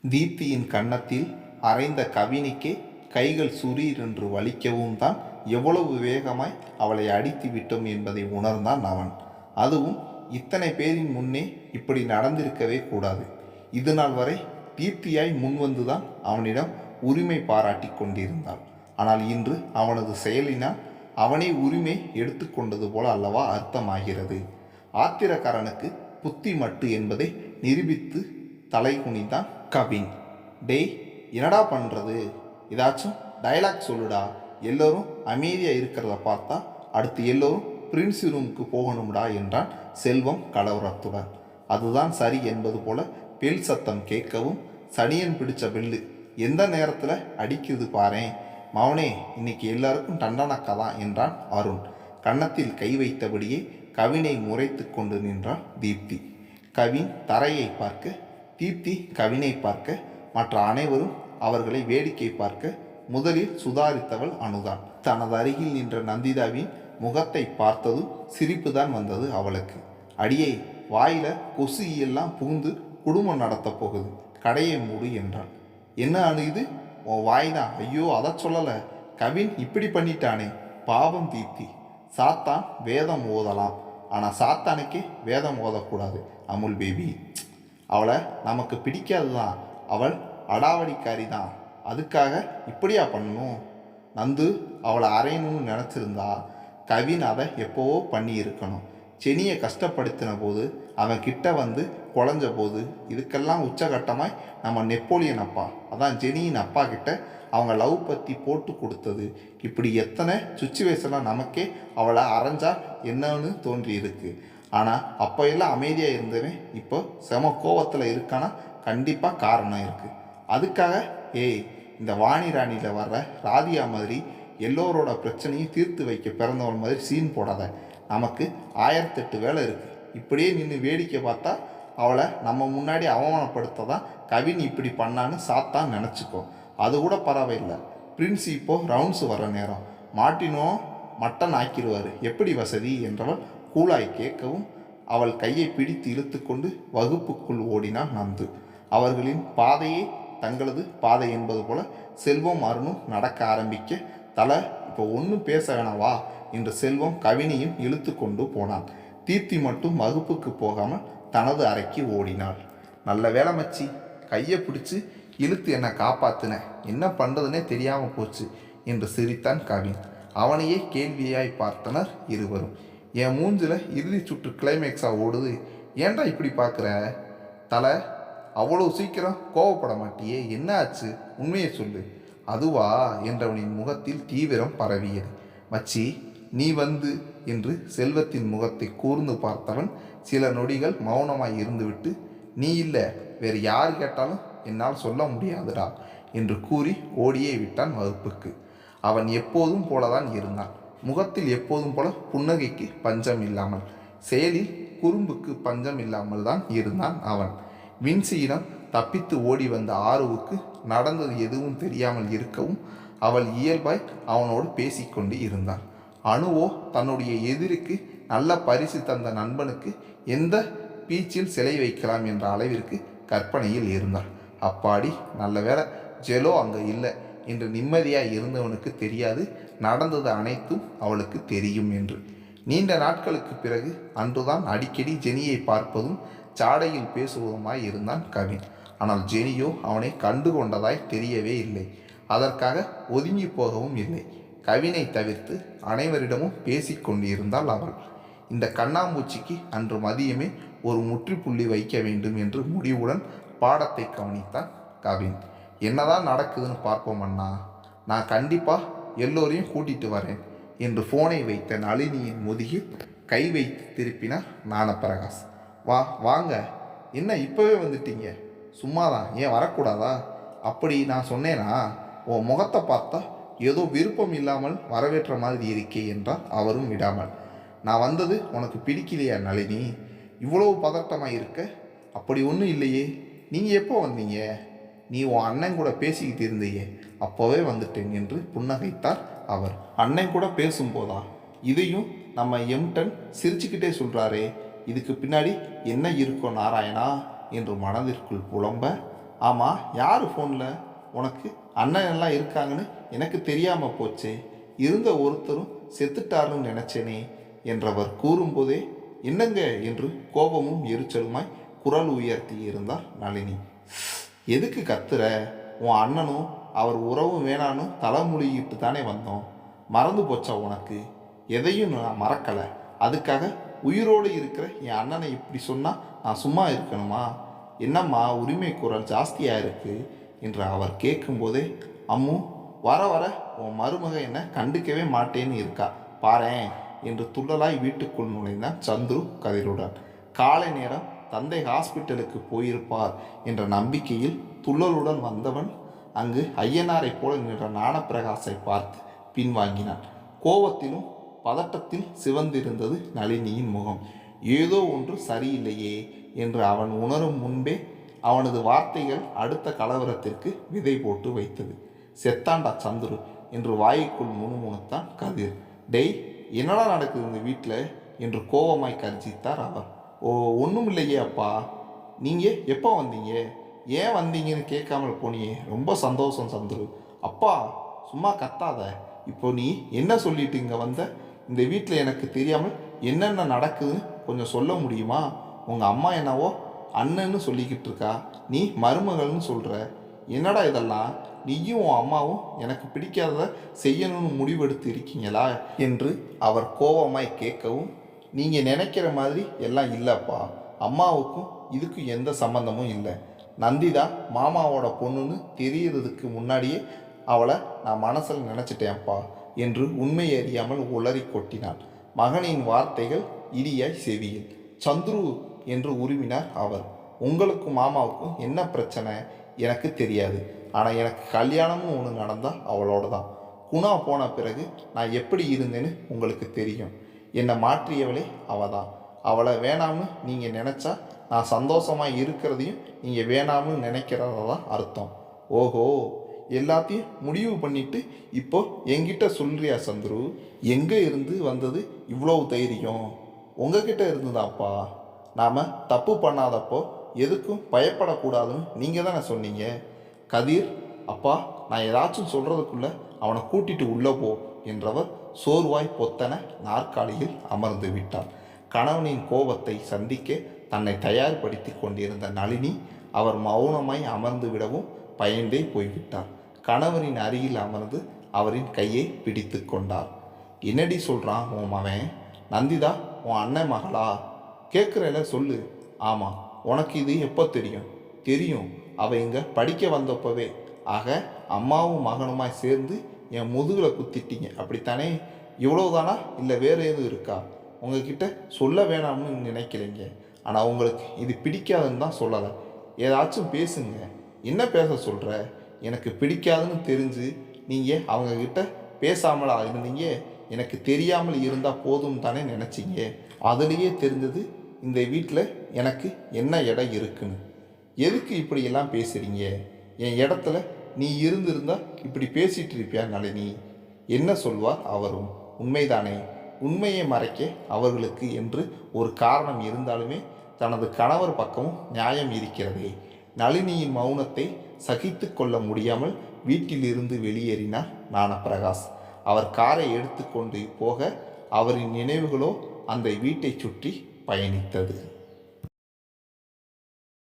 தீப்தியின் கன்னத்தில் அரைந்த கவினிக்கே கைகள் சுரீர் என்று வலிக்கவும் தான் எவ்வளவு வேகமாய் அவளை அடித்து விட்டோம் என்பதை உணர்ந்தான் அவன். அதுவும் இத்தனை பேரின் முன்னே இப்படி நடந்திருக்கவே கூடாது. இது நாள் வரை தீப்தியாய் முன்வந்துதான் அவனிடம் உரிமை பாராட்டி கொண்டிருந்தாள். ஆனால் இன்று அவனது செயலினால் அவனே உரிமை எடுத்துக்கொண்டது போல அல்லவா அர்த்தமாகிறது. ஆத்திரக்காரனுக்கு புத்தி மட்டு என்பதை நிரூபித்து தலை குனிந்தான் கவின். டேய், என்னடா பண்ணுறது? ஏதாச்சும் டைலாக் சொல்லுடா. எல்லோரும் அமைதியாக இருக்கிறத பார்த்தா அடுத்து எல்லோரும் பிரின்ஸ் ரூமுக்கு போகணும்டா என்றான் செல்வம் கலவரத்துடன். அதுதான் சரி என்பது போல பெல் சத்தம் கேட்கவும், சனியன் பிடிச்ச பெல்லு எந்த நேரத்தில் அடிக்குது பாரேன் மவனே, இன்னைக்கு எல்லாருக்கும் தண்டனக்கா தான் என்றான் அருண். கன்னத்தில் கை வைத்தபடியே கவினை முறைத்து கொண்டு நின்றான் தீப்தி. கவின் தரையை பார்க்க, தீப்தி கவினை பார்க்க, மற்ற அனைவரும் அவர்களை வேடிக்கை பார்க்க முதலில் சுதாரித்தவள் அனுதான். தனது அருகில் நின்ற நந்திதாவின் முகத்தை பார்த்ததும் சிரிப்புதான் வந்தது அவளுக்கு. அடியே, வாயில கொசு எல்லாம் புகுந்து குடும்பம் நடத்த போகுது, கடையை மூடு என்றாள். என்ன அணு இது? உன் வாய்தான். ஐயோ, அதை சொல்லலை. கவின் இப்படி பண்ணிட்டானே, பாவம் தீப்தி. சாத்தான் வேதம் ஓதலாம், ஆனால் சாத்தானுக்கே வேதம் ஓதக்கூடாது அமுல் பேபி. அவளை நமக்கு பிடிக்காது தான், அவள் அடாவடிக்காரி தான். அதுக்காக இப்படியா பண்ணணும்? நந்து அவளை அறையணும்னு நினச்சிருந்தா கவின் அதை எப்போவோ பண்ணி இருக்கணும். செனியை கஷ்டப்படுத்தின போது, அவன் கிட்ட வந்து குழஞ்ச போது, இதுக்கெல்லாம் உச்சகட்டமாய் நம்ம நெப்போலியன் அப்பா, அதான் ஜெனியின் அப்பா கிட்ட அவங்க லவ் பற்றி போட்டு கொடுத்தது. இப்படி எத்தனை சுச்சுவேஷனாக நமக்கே அவளை அரைஞ்சா என்னன்னு தோன்றியிருக்கு. ஆனால் அப்போ எல்லாம் அமைதியாக இருந்தவன் இப்போ செம கோவத்தில் இருக்கானா கண்டிப்பாக காரணம் இருக்குது. அதுக்காக இந்த வாணி ராணியில் வர்ற ராதியா மாதிரி எல்லோரோட பிரச்சனையும் தீர்த்து வைக்க பிறந்தவள் மாதிரி சீன் போடாத. நமக்கு 1008 வேலை இருக்குது. இப்படியே நின்று வேடிக்கை பார்த்தா அவளை நம்ம முன்னாடி அவமானப்படுத்த தான் கவின் இப்படி பண்ணான்னு சாத்தான் நினச்சிக்கோ. அது கூட பரவாயில்லை. பிரின்ஸ் இப்போ ரவுண்ட்ஸ் வர நேரம், மாட்டினோ மட்டன் ஆக்கிடுவார், எப்படி வசதி என்றவள் கூலாய் கேட்கவும், அவள் கையை பிடித்து இழுத்து கொண்டு வகுப்புக்குள் ஓடினான் நந்து. அவர்களின் பாதையே தங்களது பாதை என்பது போல செல்வம் அருணும் நடக்க ஆரம்பிக்க, தலை இப்போ ஒன்றும் பேச வேணாவா என்று செல்வம் கவினியும் இழுத்து கொண்டு போனான். தீப்தி மட்டும் வகுப்புக்கு போகாமல் தனது அறைக்கு ஓடினாள். நல்ல வேலை மச்சி, கையை பிடிச்சி இழுத்து என்னை காப்பாத்தின, என்ன பண்ணுறதுனே தெரியாமல் போச்சு என்று சிரித்தான் கவின். அவனையே கேள்வியாய் பார்த்தனர் இருவரும். என் மூஞ்சில் இறுதி சுற்று கிளைமேக்ஸாக ஓடுது, ஏன்டா இப்படி பார்க்குற? தலை, அவ்வளோ சீக்கிரம் கோவப்பட மாட்டியே, என்ன ஆச்சு? உண்மையை சொல்லு. அதுவா என்றவனின் முகத்தில் தீவிரம் பரவியது. மச்சி, நீ வந்து என்று செல்வத்தின் முகத்தை கூர்ந்து பார்த்தவன் சில நொடிகள் மௌனமாய் இருந்துவிட்டு, நீ இல்லை, வேறு யார் கேட்டாலும் என்னால் சொல்ல முடியாதுடா என்று கூறி ஓடியே விட்டான் வகுப்புக்கு. அவன் எப்போதும் போலதான் இருந்தான். முகத்தில் எப்போதும் போல புன்னகைக்கு பஞ்சம் இல்லாமல், செயலில் குறும்புக்கு பஞ்சம் இல்லாமல் தான் இருந்தான் அவன். வின்சியிடம் தப்பித்து ஓடி வந்த ஆருவுக்கு நடந்தது எதுவும் தெரியாமல் இருக்கவும் அவள் இயல்பாய் அவனோடு பேசிக்கொண்டு இருந்தாள். அணுவோ தன்னுடைய எதிரிக்கு நல்ல பரிசு தந்த நண்பனுக்கு எந்த பீச்சில் சிலை வைக்கலாம் என்ற அளவிற்கு கற்பனையில் இருந்தாள். அப்பாடி, நல்ல வேளை ஜெலோ அங்கே இல்லை என்று நிம்மதியாக இருந்தவனுக்கு தெரியாது நடந்தது அனைத்தும் அவளுக்கு தெரியும் என்று. நீண்ட நாட்களுக்கு பிறகு அன்றுதான் அடிக்கடி ஜெனியை பார்ப்பதும் சாடையில் பேசுவதுமாய் இருந்தான் கவின். ஆனால் ஜெனியோ அவனை கண்டு கொண்டதாய் தெரியவே இல்லை. அதற்காக ஒதுங்கி போகவும் இல்லை. கவினை தவிர்த்து அனைவரிடமும் பேசிக்கொண்டிருந்தாள் அவள். இந்த கண்ணாம்பூச்சிக்கு அன்று மதியமே ஒரு முற்றுப்புள்ளி வைக்க வேண்டும் என்று முடிவுடன் பாடத்தை கவனித்தான் கவின். என்னதான் நடக்குதுன்னு பார்ப்போம் அண்ணா, நான் கண்டிப்பாக எல்லோரையும் கூட்டிட்டு வரேன் என்று ஃபோனை வைத்த நளினியின் முதுகில் கை வைத்து திருப்பினார் ஞானப்பிரகாஷ். வாங்க, என்ன இப்போவே வந்துட்டீங்க? சும்மாதான், ஏன் வரக்கூடாதா? அப்படி நான் சொன்னேனா? உன் முகத்தை பார்த்தா ஏதோ விருப்பம் இல்லாமல் வரவேற்ற மாதிரி இருக்கே என்றால் அவரும் விடாமல். நான் வந்தது உனக்கு பிடிக்கலையா நளினி? இவ்வளவு பதட்டமாக இருக்க. அப்படி ஒன்றும் இல்லையே. நீங்கள் எப்போ வந்தீங்க? நீ உன் அண்ணன் கூட பேசிக்கிட்டு இருந்தையே, அப்போவே வந்துட்டேன் என்று புன்னகைத்தார் அவர். அண்ணன் கூட பேசும்போதா? இதையும் நம்ம எம்டன் சிரிச்சுக்கிட்டே சொல்கிறாரே, இதுக்கு பின்னாடி என்ன இருக்கும் நாராயணா என்று மனதிற்குள் புலம்ப, ஆமாம், யார் ஃபோனில்? உனக்கு அண்ணன் எல்லாம் இருக்காங்கன்னு எனக்கு தெரியாமல் போச்சே. இருந்த ஒருத்தரும் செத்துட்டாருன்னு நினச்சேனே என்றவர் கூறும்போதே என்னங்க என்று கோபமும் எரிச்சலுமாய் குரல் உயர்த்தி இருந்தார் நளினி. எதுக்கு கத்துற? உன் அண்ணனும் அவர் உறவும் வேணான்னு தலைமொழிகிட்டு தானே வந்தோம். மறந்து போச்சா உனக்கு? எதையும் நான் மறக்கலை. அதுக்காக உயிரோடு இருக்கிற என் அண்ணனை இப்படி சொன்னால் நான் சும்மா இருக்கணுமா? என்னம்மா உரிமை குரல் ஜாஸ்தியாக இருக்கு என்று அவர் கேட்கும்போதே, அம்மு, வர வர உன் மருமக என்ன கண்டுக்கவே மாட்டேன்னு இருக்கா பாரேன் என்று துள்ளலாய் வீட்டுக்குள் நுழைந்தான் சந்துரு கதிருடன். காலை நேரம் தந்தை ஹாஸ்பிட்டலுக்கு போயிருப்பார் என்ற நம்பிக்கையில் துள்ளலுடன் வந்தவன் அங்கு ஐயனாரை போல நின்ற ஞானப்பிரகாசை பார்த்து பின்வாங்கினான். கோபத்திலும் பதட்டத்தில் சிவந்திருந்தது நளினியின் முகம். ஏதோ ஒன்று சரியில்லையே என்று அவன் உணரும் முன்பே அவனது வார்த்தைகள் அடுத்த கலவரத்திற்கு விதை போட்டு வைத்தது. செத்தாண்டா சந்துரு என்று வாய்க்குள் முணுமுணுத்தான் கதிர். டெய், என்னடா நடக்குது இந்த வீட்டில் என்று கோபமாய் கர்ஜித்தார் அவர். ஓ, ஒன்றும் இல்லையே அப்பா. நீங்கள் எப்போ வந்தீங்க? ஏன் வந்தீங்கன்னு கேட்காமல் போனியே. ரொம்ப சந்தோஷம் சந்துரு. அப்பா சும்மா கத்தாத. இப்போ நீ என்ன சொல்லிட்டு இங்கே வந்த? இந்த வீட்டில் எனக்கு தெரியாமல் என்னென்ன நடக்குதுன்னு கொஞ்சம் சொல்ல முடியுமா? உங்கள் அம்மா என்னவோ அண்ணன்னு சொல்லிக்கிட்டு இருக்கா, நீ மருமகள்னு சொல்கிற. என்னடா இதெல்லாம்? நீயும் உன் அம்மாவும் எனக்கு பிடிக்காததை செய்யணும்னு முடிவெடுத்து இருக்கீங்களா என்று அவர் கோபமாய் கேட்கவும், நீங்கள் நினைக்கிற மாதிரி எல்லாம் இல்லைப்பா. அம்மாவுக்கும் இதுக்கும் எந்த சம்மந்தமும் இல்லை. நந்திதா மாமாவோட பொண்ணுன்னு தெரியறதுக்கு முன்னாடியே அவளை நான் மனசில் நினச்சிட்டேன்ப்பா என்று உண்மை அறியாமல் உளறி கொட்டினான். மகனின் வார்த்தைகள் இடியாய் செவியில். சந்துரு என்று உருவினார் அவர். உங்களுக்கும் மாமாவுக்கும் என்ன பிரச்சனை எனக்கு தெரியாது. ஆனால் எனக்கு கல்யாணம்னு ஒன்று நடந்தால் அவளோட தான். குணா போன பிறகு நான் எப்படி இருந்தேன்னு உங்களுக்கு தெரியும். என்னை மாற்றியவளே அவள் தான். அவளை வேணாம்னு நீங்கள் நினச்சா நான் சந்தோஷமாக இருக்கிறதையும் நீங்கள் வேணாம்னு நினைக்கிறதா தான் அர்த்தம். ஓஹோ, எல்லாத்தையும் முடிவு பண்ணிட்டு இப்போ என்கிட்ட சொல்றியா சந்துரு? எங்கே இருந்து வந்தது இவ்வளவு தைரியம்? உங்ககிட்ட இருந்துதான்ப்பா. நாம் தப்பு பண்ணாதப்போ எதுக்கும் பயப்படக்கூடாதுன்னு நீங்கள் தானே சொன்னீங்க. கதிர், அப்பா, நான் ஏதாச்சும் சொல்கிறதுக்குள்ளே அவனை கூட்டிட்டு உள்ளே போ என்றவர் சோர்வாய் பொத்தன நாற்காலியில் அமர்ந்து விட்டார். கணவனின் கோபத்தை சந்திக்க தன்னை தயார்படுத்தி கொண்டிருந்த நளினி அவர் மௌனமாய் அமர்ந்து விடவும் பயந்தே போய்விட்டார். கணவரின் அருகில் அமர்ந்து அவரின் கையை பிடித்து கொண்டார். என்னடி சொல்கிறான் உன் மவன்? நந்திதா உன் அண்ணன் மகளா? கேட்குறல சொல்லு. ஆமாம். உனக்கு இது எப்போ தெரியும்? தெரியும், அவள் இங்கே படிக்க வந்தப்பவே. ஆக அம்மாவும் மகனுமாய் சேர்ந்து என் முதுகில் குத்திட்டீங்க, அப்படித்தானே? இவ்வளவுதானா, இல்லை வேறு எதுவும் இருக்கா? உங்ககிட்ட சொல்ல வேணாம்னு நினைக்கிறீங்க. ஆனால் உங்களுக்கு இது பிடிக்காதுன்னு தான் சொல்லலை. ஏதாச்சும் பேசுங்க. என்ன பேச சொல்கிற? எனக்கு பிடிக்காதுன்னு தெரிஞ்சு நீங்கள் அவங்கக்கிட்ட பேசாமலா இருந்தீங்க? எனக்கு தெரியாமல் இருந்தால் போதும் தானே நினச்சிங்க? அதுலேயே தெரிஞ்சது இந்த வீட்டில் எனக்கு என்ன இடம் இருக்குன்னு. எதுக்கு இப்படியெல்லாம் பேசுகிறீங்க? என் இடத்துல நீ இருந்திருந்தா இப்படி பேசிகிட்டு இருப்பியா நளினி? என்ன சொல்வார் அவரும்? உண்மைதானே? உண்மையை மறைக்க அவர்களுக்கு என்று ஒரு காரணம் இருந்தாலுமே தனது கணவர் பக்கமும் நியாயம் இருக்கிறதே. நளினியின் மௌனத்தை சகித்து கொள்ள முடியாமல் வீட்டிலிருந்து வெளியேறினார் ஞானப்பிரகாஷ். அவர் காரை எடுத்துக்கொண்டு போக அவரின் நினைவுகளோ அந்த வீட்டை சுற்றி பயணித்தது.